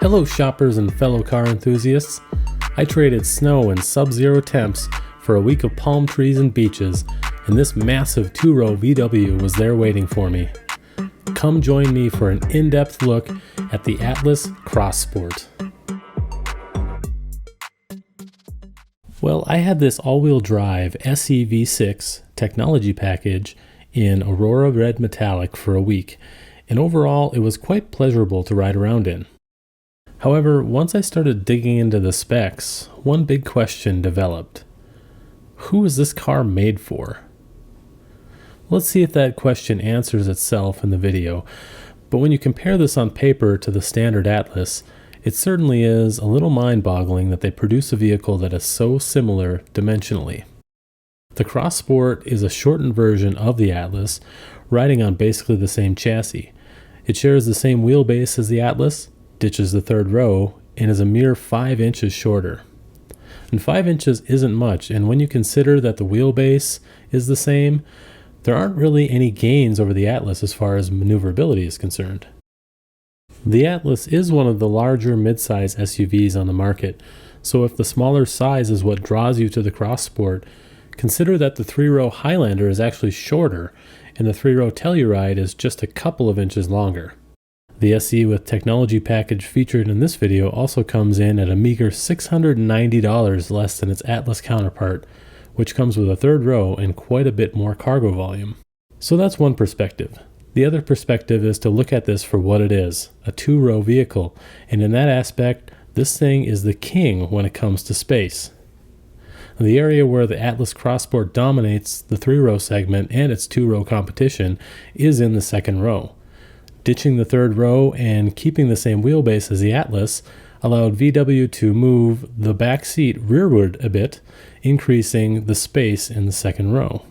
Hello shoppers and fellow car enthusiasts. I traded snow and sub-zero temps for a week of palm trees and beaches, and this massive two-row VW was there waiting for me. Come join me for an in-depth look at the Atlas Cross Sport. Well, I had this all-wheel drive SE V6 technology package in Aurora Red Metallic for a week, and overall it was quite pleasurable to ride around in. However, once I started digging into the specs, one big question developed. Who is this car made for? Let's see if that question answers itself in the video, but when you compare this on paper to the standard Atlas, it certainly is a little mind-boggling that they produce a vehicle that is so similar dimensionally. The Cross Sport is a shortened version of the Atlas, riding on basically the same chassis. It shares the same wheelbase as the Atlas, ditches the third row, and is a mere 5 inches shorter. And 5 inches isn't much, and when you consider that the wheelbase is the same, there aren't really any gains over the Atlas as far as maneuverability is concerned. The Atlas is one of the larger midsize SUVs on the market, so if the smaller size is what draws you to the Cross Sport, consider that the 3-row Highlander is actually shorter, and the 3-row Telluride is just a couple of inches longer. The SE with technology package featured in this video also comes in at a meager $690 less than its Atlas counterpart, which comes with a third row and quite a bit more cargo volume. So that's one perspective. The other perspective is to look at this for what it is, a 2-row vehicle, and in that aspect, this thing is the king when it comes to space. The area where the Atlas Cross Sport dominates the 3-row segment and its 2-row competition is in the second row. Ditching the third row and keeping the same wheelbase as the Atlas allowed VW to move the back seat rearward a bit, increasing the space in the second row.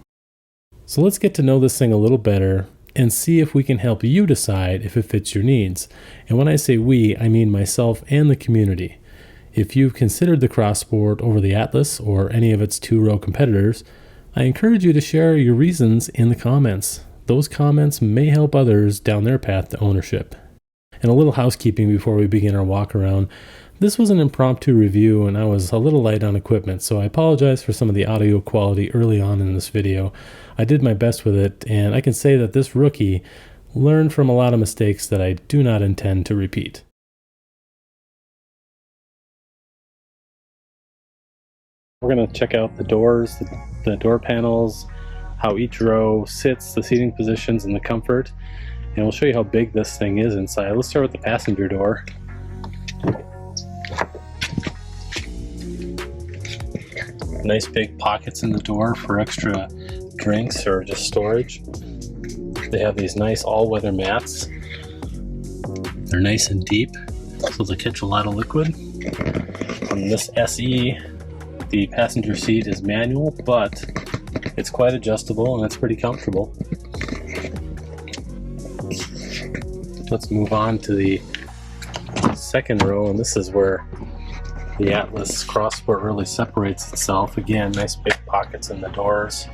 So let's get to know this thing a little better and see if we can help you decide if it fits your needs. And when I say we, I mean myself and the community. If you've considered the Cross Sport over the Atlas or any of its 2-row competitors, I encourage you to share your reasons in the comments. Those comments may help others down their path to ownership. And a little housekeeping before we begin our walk around. This was an impromptu review and I was a little light on equipment, so I apologize for some of the audio quality early on in this video. I did my best with it, and I can say that this rookie learned from a lot of mistakes that I do not intend to repeat. We're going to check out the doors, the door panels, how each row sits, the seating positions, and the comfort. And we'll show you how big this thing is inside. Let's start with the passenger door. Nice big pockets in the door for extra drinks or just storage. They have these nice all-weather mats. They're nice and deep, so they catch a lot of liquid. On this SE, the passenger seat is manual, but it's quite adjustable and it's pretty comfortable. Let's move on to the second row, and this is where the Atlas Cross Sport really separates itself. Again, nice big pockets in the doors.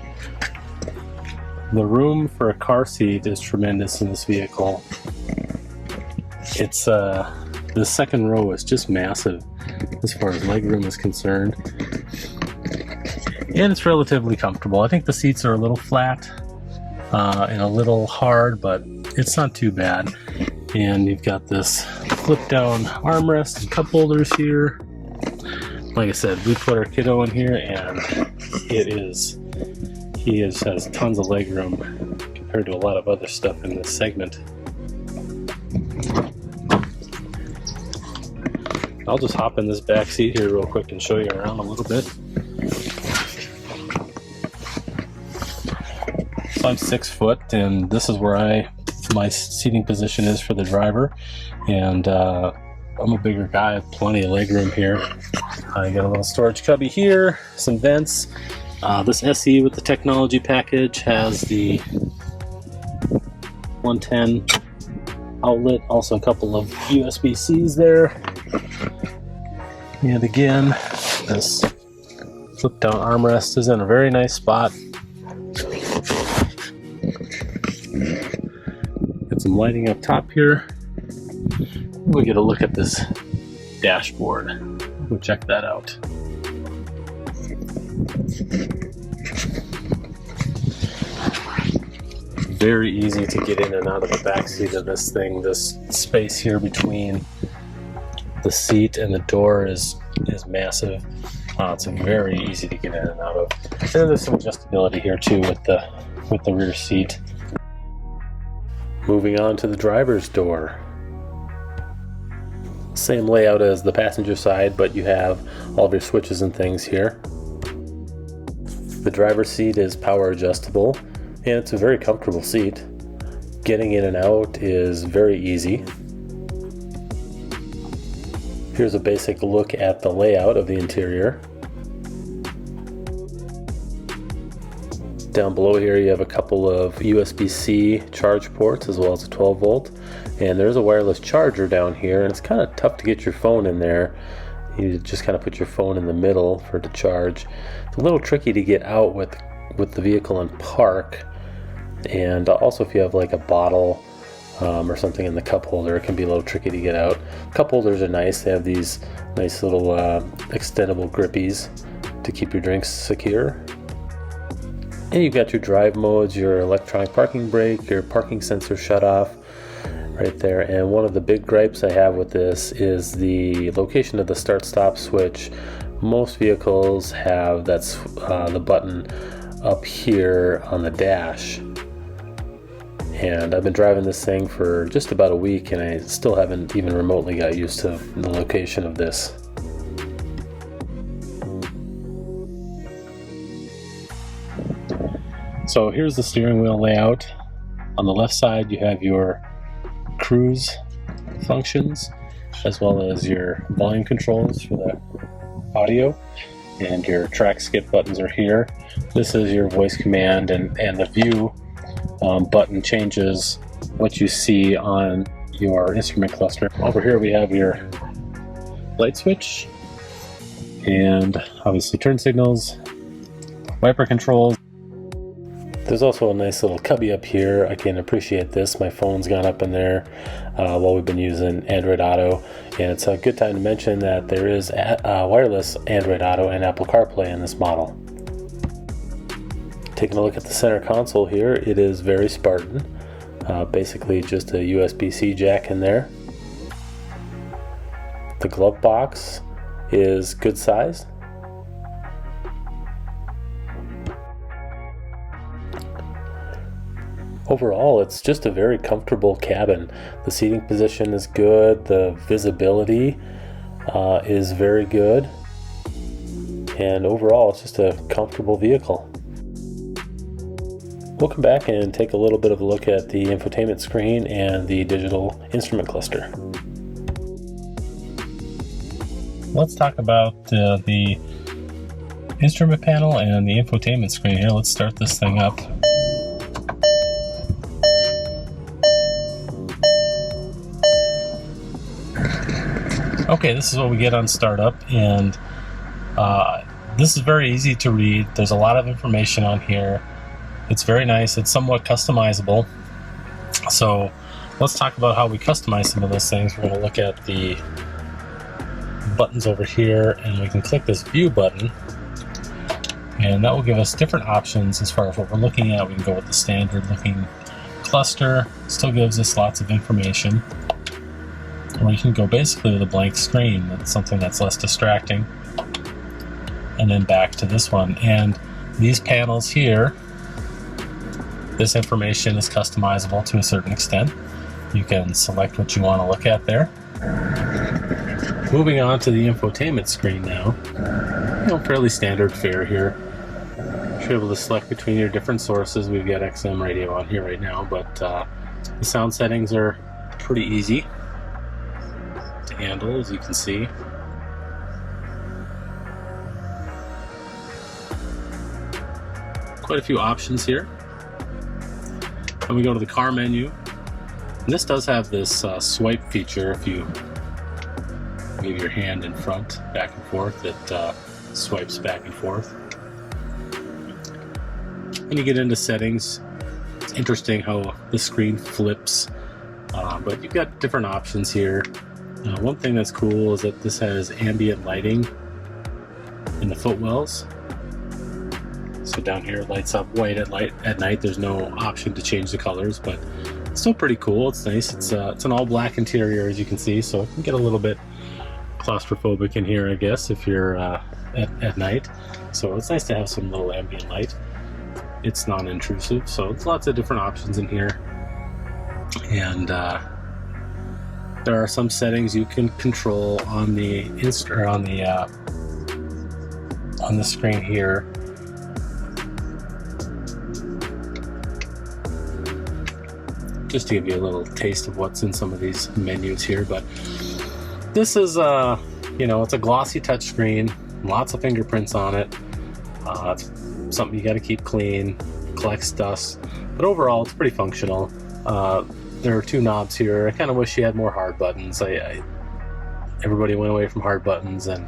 The room for a car seat is tremendous in this vehicle. It's the second row is just massive as far as legroom is concerned. And it's relatively comfortable. I think the seats are a little flat and a little hard, but it's not too bad. And you've got this flip down armrest and cup holders here. Like I said, we put our kiddo in here and he has tons of legroom compared to a lot of other stuff in this segment. I'll just hop in this back seat here real quick and show you around a little bit. So I'm 6 foot, and this is where my seating position is for the driver, and I'm a bigger guy, I have plenty of legroom here. I got a little storage cubby here, some vents. This SE with the technology package has the 110 outlet, also a couple of USB-Cs there. And again, this flip down armrest is in a very nice spot. Got some lighting up top here. We'll get a look at this dashboard. We'll check that out. Very easy to get in and out of the back seat of this thing. This space here between the seat and the door is massive. It's very easy to get in and out of. And then there's some adjustability here too with the rear seat. Moving on to the driver's door. Same layout as the passenger side, but you have all of your switches and things here. The driver's seat is power adjustable, and it's a very comfortable seat. Getting in and out is very easy. Here's a basic look at the layout of the interior. Down below here you have a couple of USB-C charge ports as well as a 12 volt. And there's a wireless charger down here, and it's kind of tough to get your phone in there. You just kind of put your phone in the middle for it to charge. It's a little tricky to get out with the vehicle and park. And also if you have like a bottle or something in the cup holder, it can be a little tricky to get out. Cup holders are nice. They have these nice little extendable grippies to keep your drinks secure. And you've got your drive modes, your electronic parking brake, your parking sensor shut off right there. And one of the big gripes I have with this is the location of the start-stop switch. Most vehicles have the button up here on the dash. And I've been driving this thing for just about a week, and I still haven't even remotely got used to the location of this. So here's the steering wheel layout. On the left side you have your cruise functions as well as your volume controls for the audio, and your track skip buttons are here. This is your voice command, and the view button changes what you see on your instrument cluster. Over here we have your light switch and obviously turn signals, wiper controls. There's also a nice little cubby up here. I can appreciate this. My phone's gone up in there while we've been using Android Auto, and it's a good time to mention that there is wireless Android Auto and Apple CarPlay in this model. Taking a look at the center console here, it is very Spartan. Basically just a USB-C jack in there. The glove box is good size. Overall, it's just a very comfortable cabin. The seating position is good. The visibility is very good. And overall, it's just a comfortable vehicle. We'll come back and take a little bit of a look at the infotainment screen and the digital instrument cluster. Let's talk about the instrument panel and the infotainment screen here. Let's start this thing up. Okay, this is what we get on startup, and this is very easy to read. There's a lot of information on here. It's very nice. It's somewhat customizable. So let's talk about how we customize some of those things. We're going to look at the buttons over here, and we can click this view button, and that will give us different options as far as what we're looking at. We can go with the standard looking cluster. Still gives us lots of information. Or you can go basically with a blank screen. That's something that's less distracting. And then back to this one. And these panels here, this information is customizable to a certain extent. You can select what you want to look at there. Moving on to the infotainment screen now. Fairly standard fare here. You're able to select between your different sources. We've got XM radio on here right now, but the sound settings are pretty easy to handle, as you can see. Quite a few options here. And we go to the car menu. And this does have this swipe feature. If you move your hand in front, back and forth, it swipes back and forth. When you get into settings, it's interesting how the screen flips, but you've got different options here. One thing that's cool is that this has ambient lighting in the footwells. So down here it lights up white at night. There's no option to change the colors, but it's still pretty cool. It's nice. It's an all black interior, as you can see, so it can get a little bit claustrophobic in here, I guess, if you're at night. So it's nice to have some little ambient light. It's non-intrusive, so it's lots of different options in here. And there are some settings you can control on the on the screen here. Just to give you a little taste of what's in some of these menus here, but this is it's a glossy touchscreen, lots of fingerprints on it. It's something you got to keep clean, collects dust, but overall it's pretty functional. There are two knobs here. I kind of wish you had more hard buttons. Everybody went away from hard buttons, and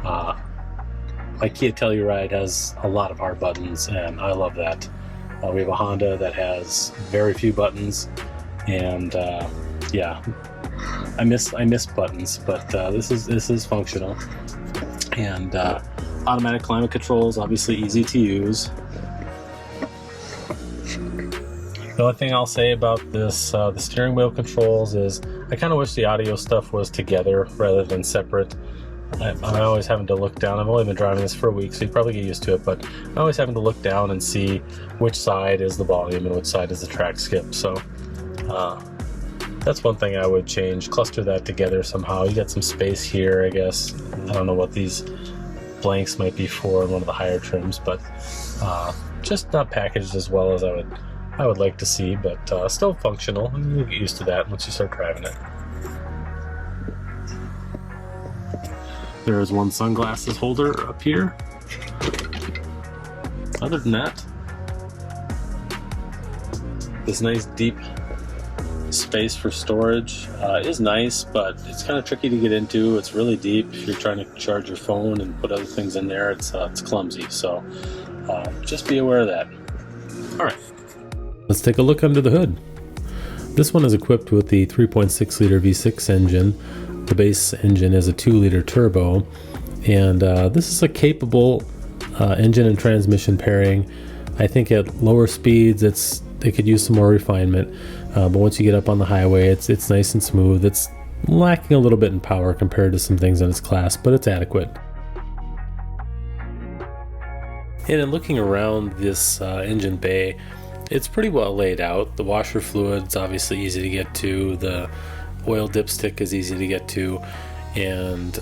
my Kia Telluride has a lot of hard buttons, and I love that. We have a Honda that has very few buttons, and yeah, I miss buttons, but this is functional. And automatic climate controls, obviously easy to use. The only thing I'll say about this, the steering wheel controls, is I kind of wish the audio stuff was together rather than separate. I'm always having to look down. I've only been driving this for a week, so you probably get used to it, but I'm always having to look down and see which side is the volume and which side is the track skip. So that's one thing I would change. Cluster that together somehow. You got some space here, I guess. I don't know what these blanks might be for in one of the higher trims, but just not packaged as well as I would like to see, but still functional. And you'll get used to that once you start driving it. There is one sunglasses holder up here. Other than that, this nice deep space for storage is nice, but it's kind of tricky to get into. It's really deep. If you're trying to charge your phone and put other things in there, it's clumsy. So just be aware of that. All right. Let's take a look under the hood. This one is equipped with the 3.6 liter V6 engine. The base engine is a 2-liter turbo, and this is a capable engine and transmission pairing. I think at lower speeds it could use some more refinement, but once you get up on the highway, it's nice and smooth. It's lacking a little bit in power compared to some things in its class, but it's adequate. And in looking around this engine bay, it's pretty well laid out. The washer fluid's obviously easy to get to. The oil dipstick is easy to get to, and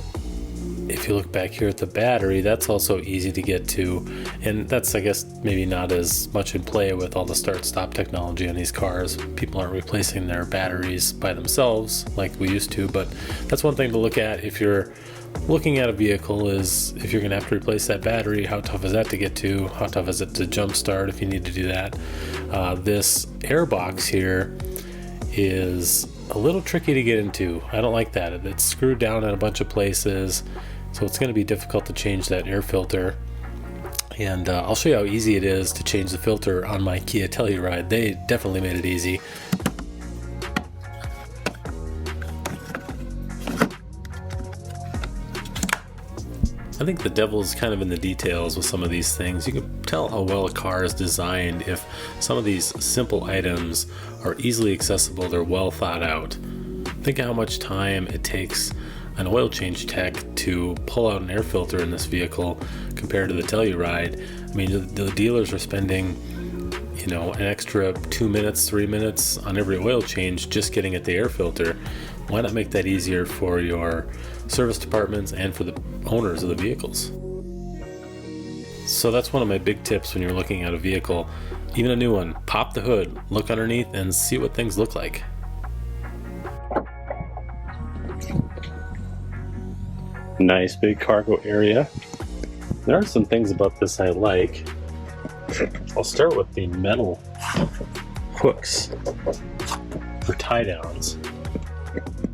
if you look back here at the battery, that's also easy to get to, and that's, I guess, maybe not as much in play with all the start-stop technology on these cars. People aren't replacing their batteries by themselves like we used to, but that's one thing to look at if you're looking at a vehicle, is if you're going to have to replace that battery, how tough is that to get to? How tough is it to jump start if you need to do that? This air box here is a little tricky to get into. I don't like that. It's screwed down in a bunch of places, so it's going to be difficult to change that air filter. And I'll show you how easy it is to change the filter on my Kia Telluride. They definitely made it easy. I think the devil is kind of in the details with some of these things. You can tell how well a car is designed if some of these simple items are easily accessible, they're well thought out. Think of how much time it takes an oil change tech to pull out an air filter in this vehicle compared to the Telluride. I mean, the dealers are spending, an extra 2 minutes, 3 minutes on every oil change just getting at the air filter. Why not make that easier for your service departments and for the owners of the vehicles? So that's one of my big tips when you're looking at a vehicle, even a new one. Pop the hood, look underneath, and see what things look like. Nice big cargo area. There are some things about this I like. I'll start with the metal hooks for tie downs.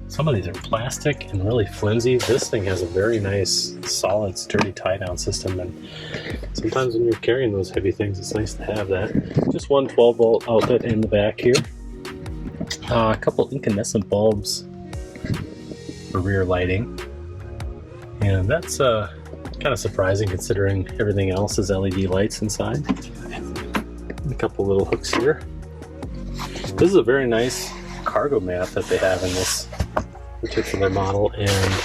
Some of these are plastic and really flimsy. This thing has a very nice, solid, sturdy tie-down system, and sometimes when you're carrying those heavy things, it's nice to have that. Just one 12-volt outlet in the back here. A couple incandescent bulbs for rear lighting. And that's kind of surprising considering everything else is LED lights inside. A couple little hooks here. This is a very nice cargo mat that they have in this particular model, and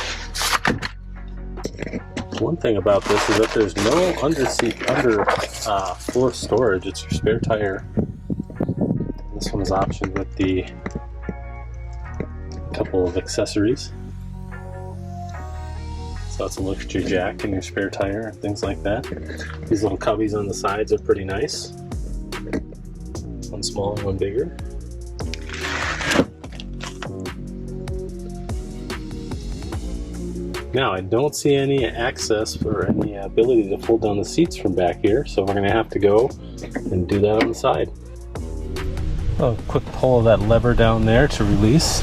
one thing about this is that there's no under floor storage. It's your spare tire. This one's optioned with the couple of accessories. So it's a luxury jack and your spare tire and things like that. These little cubbies on the sides are pretty nice. One small and one bigger. Now I don't see any access or any ability to fold down the seats from back here, so we're going to have to go and do that on the side. A quick pull of that lever down there to release,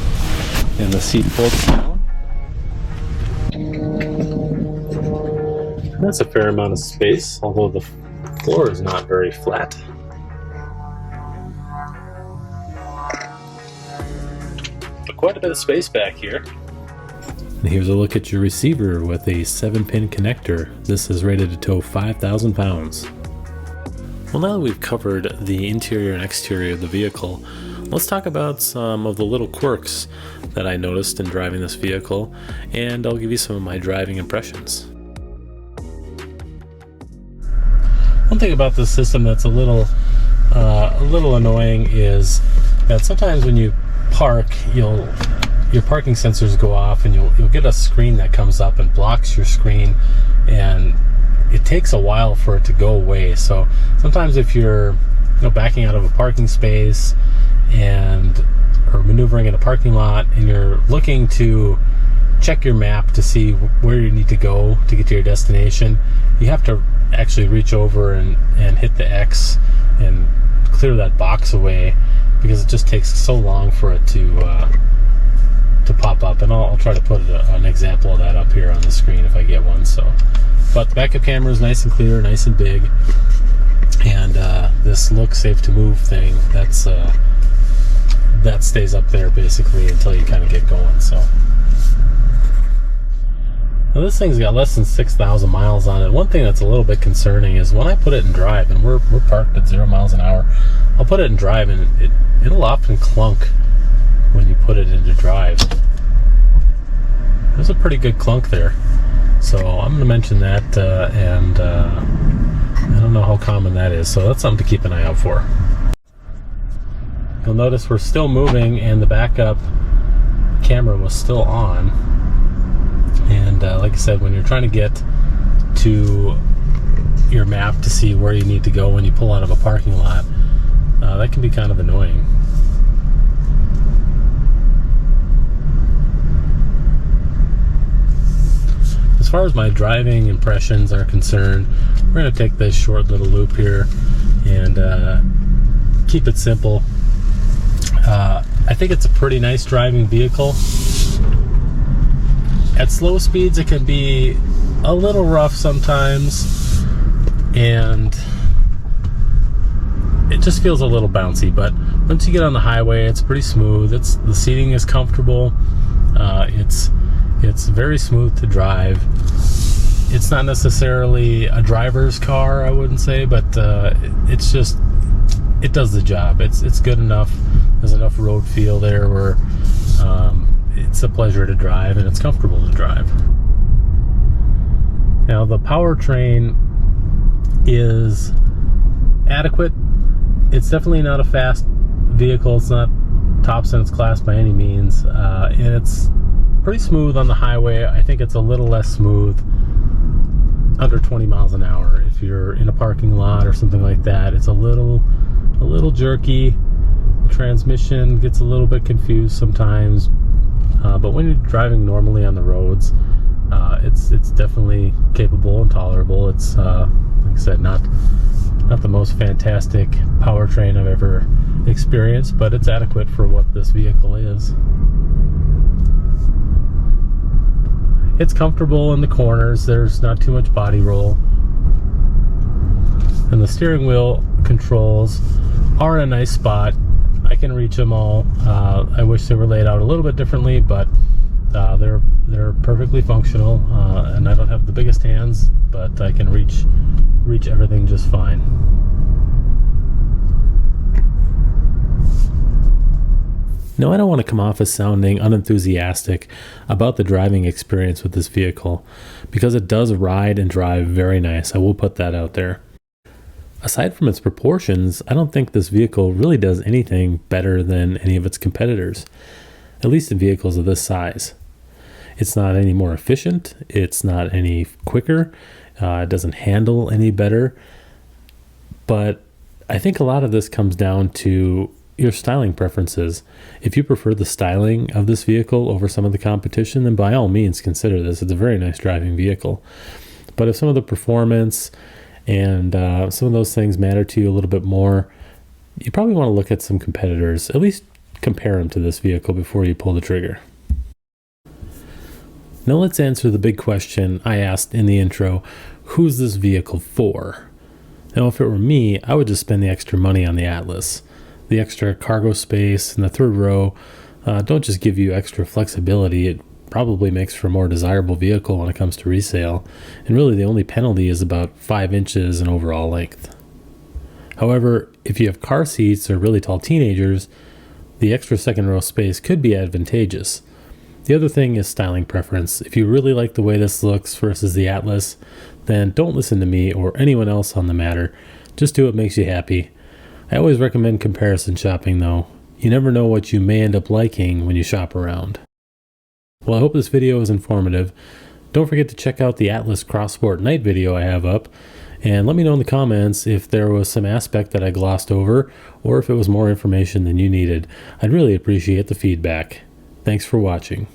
and the seat folds down. That's a fair amount of space, although the floor is not very flat. But quite a bit of space back here. And here's a look at your receiver with a 7-pin connector. This is rated to tow 5,000 pounds. Well, now that we've covered the interior and exterior of the vehicle, let's talk about some of the little quirks that I noticed in driving this vehicle, and I'll give you some of my driving impressions. One thing about this system that's a little annoying is that sometimes when you park, your parking sensors go off, and you'll get a screen that comes up and blocks your screen, and it takes a while for it to go away. So sometimes if you're backing out of a parking space or maneuvering in a parking lot, and you're looking to check your map to see where you need to go to get to your destination, you have to actually reach over and hit the X and clear that box away, because it just takes so long for it to pop up. And I'll try to put an example of that up here on the screen if I get one. But the backup camera is nice and clear, nice and big, and this look safe to move thing, that stays up there basically until you kind of get going. So now this thing's got less than 6,000 miles on it. One thing that's a little bit concerning is when I put it in drive, and we're parked at 0 miles an hour, I'll put it in drive and it'll often clunk when you put it into drive. There's a pretty good clunk there. So I'm going to mention that, and I don't know how common that is, so that's something to keep an eye out for. You'll notice we're still moving, and the backup camera was still on. And like I said, when you're trying to get to your map to see where you need to go when you pull out of a parking lot, that can be kind of annoying. As far as my driving impressions are concerned, we're going to take this short little loop here and keep it simple. I think it's a pretty nice driving vehicle. At slow speeds, it can be a little rough sometimes, and it just feels a little bouncy. But once you get on the highway, it's pretty smooth. The seating is comfortable. It's very smooth to drive. It's not necessarily a driver's car, I wouldn't say, but it does the job. It's good enough. There's enough road feel there where it's a pleasure to drive, and it's comfortable to drive. Now the powertrain is adequate. It's definitely not a fast vehicle. It's not tops in its class by any means, and it's pretty smooth on the highway. I think it's a little less smooth under 20 miles an hour. If you're in a parking lot or something like that, it's a little jerky. The transmission gets a little bit confused sometimes, but when you're driving normally on the roads, it's definitely capable and tolerable. It's like I said, not the most fantastic powertrain I've ever experienced, but it's adequate for what this vehicle is. It's comfortable in the corners. There's not too much body roll. And the steering wheel controls are in a nice spot. I can reach them all. I wish they were laid out a little bit differently, but They're perfectly functional, and I don't have the biggest hands, but I can reach everything just fine. Now, I don't want to come off as sounding unenthusiastic about the driving experience with this vehicle, because it does ride and drive very nice. I will put that out there. Aside from its proportions, I don't think this vehicle really does anything better than any of its competitors, at least in vehicles of this size. It's not any more efficient, it's not any quicker, it doesn't handle any better, but I think a lot of this comes down to your styling preferences. If you prefer the styling of this vehicle over some of the competition, then by all means consider this. It's a very nice driving vehicle. But if some of the performance and some of those things matter to you a little bit more, you probably want to look at some competitors, at least compare them to this vehicle before you pull the trigger. Now let's answer the big question I asked in the intro: who's this vehicle for? Now, if it were me, I would just spend the extra money on the Atlas. The extra cargo space and the third row don't just give you extra flexibility, it probably makes for a more desirable vehicle when it comes to resale, and really the only penalty is about 5 inches in overall length. However, if you have car seats or really tall teenagers, the extra second row space could be advantageous. The other thing is styling preference. If you really like the way this looks versus the Atlas, then don't listen to me or anyone else on the matter. Just do what makes you happy. I always recommend comparison shopping though. You never know what you may end up liking when you shop around. Well, I hope this video was informative. Don't forget to check out the Atlas Cross Sport night video I have up, and let me know in the comments if there was some aspect that I glossed over or if it was more information than you needed. I'd really appreciate the feedback. Thanks for watching.